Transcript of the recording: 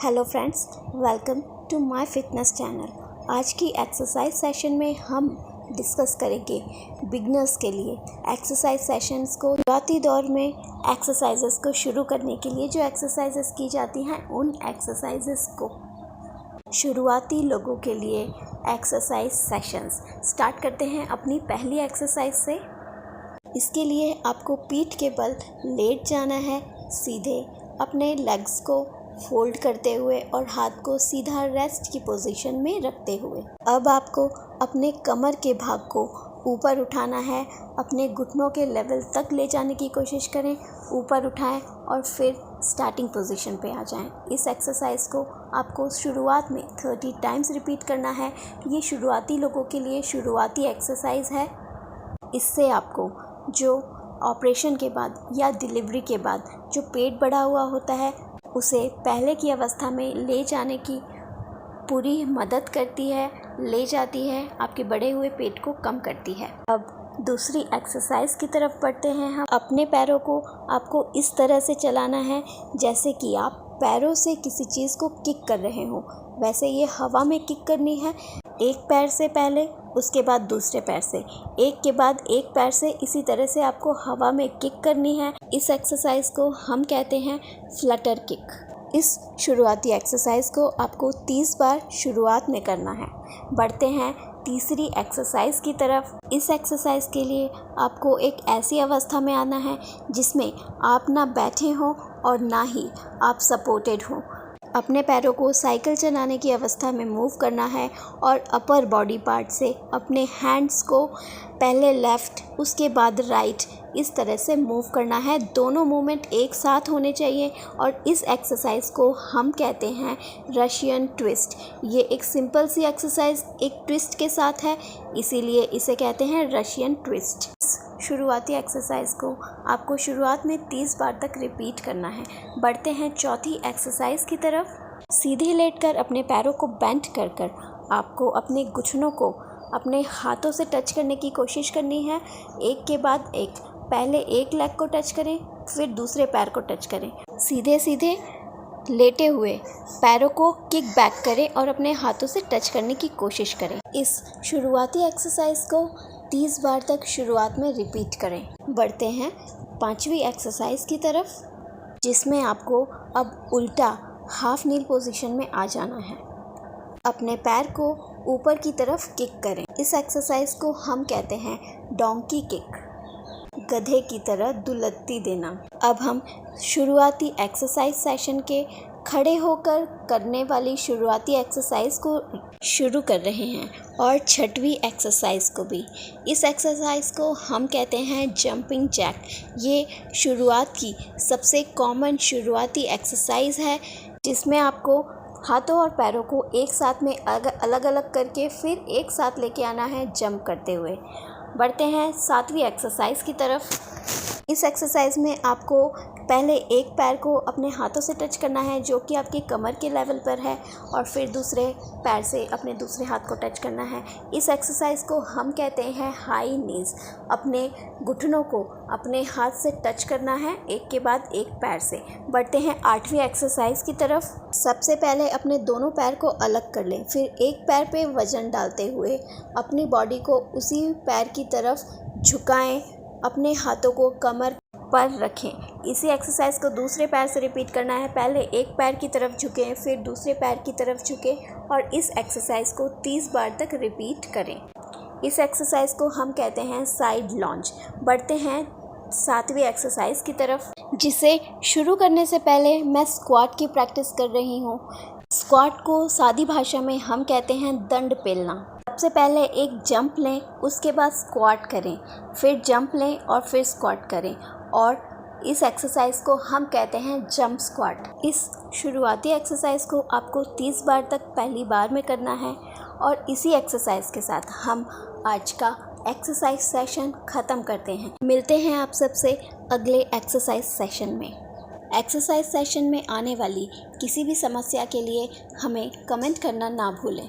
Hello friends, welcome to my fitness channel. आज की exercise session में हम डिस्कस करेंगे बिगनर्स के लिए एक्सरसाइज सेशंस को। शुरुआती दौर में एक्सरसाइजेस को शुरू करने के लिए जो एक्सरसाइजेस की जाती हैं उन एक्सरसाइजेस को शुरुआती लोगों के लिए एक्सरसाइज सेशंस स्टार्ट करते हैं अपनी पहली एक्सरसाइज से। इसके लिए आपको पीठ के बल लेट जाना है, सीधे अपने लेग्स को फोल्ड करते हुए और हाथ को सीधा रेस्ट की पोजीशन में रखते हुए। अब आपको अपने कमर के भाग को ऊपर उठाना है, अपने घुटनों के लेवल तक ले जाने की कोशिश करें। ऊपर उठाएं और फिर स्टार्टिंग पोजीशन पे आ जाएं। इस एक्सरसाइज को आपको शुरुआत में 30 टाइम्स रिपीट करना है। ये शुरुआती लोगों के लिए शुरुआती एक्सरसाइज है। इससे आपको जो ऑपरेशन के बाद या डिलीवरी के बाद जो पेट बढ़ा हुआ होता है उसे पहले की अवस्था में ले जाने की पूरी मदद करती है, ले जाती है, आपके बढ़े हुए पेट को कम करती है। अब दूसरी एक्सरसाइज की तरफ बढ़ते हैं हम। अपने पैरों को आपको इस तरह से चलाना है जैसे कि आप पैरों से किसी चीज़ को किक कर रहे हो। वैसे ये हवा में किक करनी है, एक पैर से पहले, उसके बाद दूसरे पैर से, एक के बाद एक पैर से, इसी तरह से आपको हवा में किक करनी है। इस एक्सरसाइज को हम कहते हैं फ्लटर किक। इस शुरुआती एक्सरसाइज को आपको 30 बार शुरुआत में करना है। बढ़ते हैं तीसरी एक्सरसाइज की तरफ। इस एक्सरसाइज के लिए आपको एक ऐसी अवस्था में आना है जिसमें आप ना बैठे हों और ना ही आप सपोर्टेड हों। अपने पैरों को साइकिल चलाने की अवस्था में मूव करना है और अपर बॉडी पार्ट से अपने हैंड्स को पहले लेफ़्ट उसके बाद राइट इस तरह से मूव करना है। दोनों मूवमेंट एक साथ होने चाहिए और इस एक्सरसाइज को हम कहते हैं रशियन ट्विस्ट। ये एक सिंपल सी एक्सरसाइज एक ट्विस्ट के साथ है, इसीलिए इसे कहते हैं रशियन ट्विस्ट। शुरुआती एक्सरसाइज को आपको शुरुआत में 30 बार तक रिपीट करना है। बढ़ते हैं चौथी एक्सरसाइज की तरफ। सीधे लेटकर अपने पैरों को बेंड कर कर आपको अपने घुटनों को अपने हाथों से टच करने की कोशिश करनी है, एक के बाद एक। पहले एक लेग को टच करें, फिर दूसरे पैर को टच करें। सीधे सीधे लेटे हुए पैरों को किक बैक करें और अपने हाथों से टच करने की कोशिश करें। इस शुरुआती एक्सरसाइज को 30 बार तक शुरुआत में रिपीट करें। बढ़ते हैं पांचवी एक्सरसाइज की तरफ, जिसमें आपको अब उल्टा हाफ नील पोजीशन में आ जाना है। अपने पैर को ऊपर की तरफ किक करें। इस एक्सरसाइज को हम कहते हैं डोंकी किक, गधे की तरह दुलत्ती देना। अब हम शुरुआती एक्सरसाइज सेशन के खड़े होकर करने वाली शुरुआती एक्सरसाइज को शुरू कर रहे हैं और छठवीं एक्सरसाइज को भी। इस एक्सरसाइज को हम कहते हैं जंपिंग जैक। ये शुरुआत की सबसे कॉमन शुरुआती एक्सरसाइज है जिसमें आपको हाथों और पैरों को एक साथ में अलग अलग करके फिर एक साथ लेके आना है जंप करते हुए। बढ़ते हैं सातवीं एक्सरसाइज की तरफ। इस एक्सरसाइज में आपको पहले एक पैर को अपने हाथों से टच करना है जो कि आपकी कमर के लेवल पर है और फिर दूसरे पैर से अपने दूसरे हाथ को टच करना है। इस एक्सरसाइज को हम कहते हैं हाई नीज। अपने घुटनों को अपने हाथ से टच करना है एक के बाद एक पैर से। बढ़ते हैं आठवीं एक्सरसाइज की तरफ। सबसे पहले अपने दोनों पैर को अलग कर लें, फिर एक पैर पे वज़न डालते हुए अपनी बॉडी को उसी पैर की तरफ झुकाएं, अपने हाथों को कमर पर रखें। इसी एक्सरसाइज को दूसरे पैर से रिपीट करना है। पहले एक पैर की तरफ झुकें, फिर दूसरे पैर की तरफ झुकें और इस एक्सरसाइज को 30 बार तक रिपीट करें। इस एक्सरसाइज को हम कहते हैं साइड लॉन्च। बढ़ते हैं सातवीं एक्सरसाइज की तरफ, जिसे शुरू करने से पहले मैं स्क्वाट की प्रैक्टिस कर रही हूँ। स्क्वाट को सादी भाषा में हम कहते हैं दंड पेलना। सबसे पहले एक जंप लें, उसके बाद स्क्वाट करें, फिर जंप लें और फिर स्क्वाट करें और इस एक्सरसाइज को हम कहते हैं जंप स्क्वाट। इस शुरुआती एक्सरसाइज को आपको 30 बार तक पहली बार में करना है और इसी एक्सरसाइज के साथ हम आज का एक्सरसाइज सेशन ख़त्म करते हैं। मिलते हैं आप सबसे अगले एक्सरसाइज सेशन में। एक्सरसाइज सेशन में आने वाली किसी भी समस्या के लिए हमें कमेंट करना ना भूलें।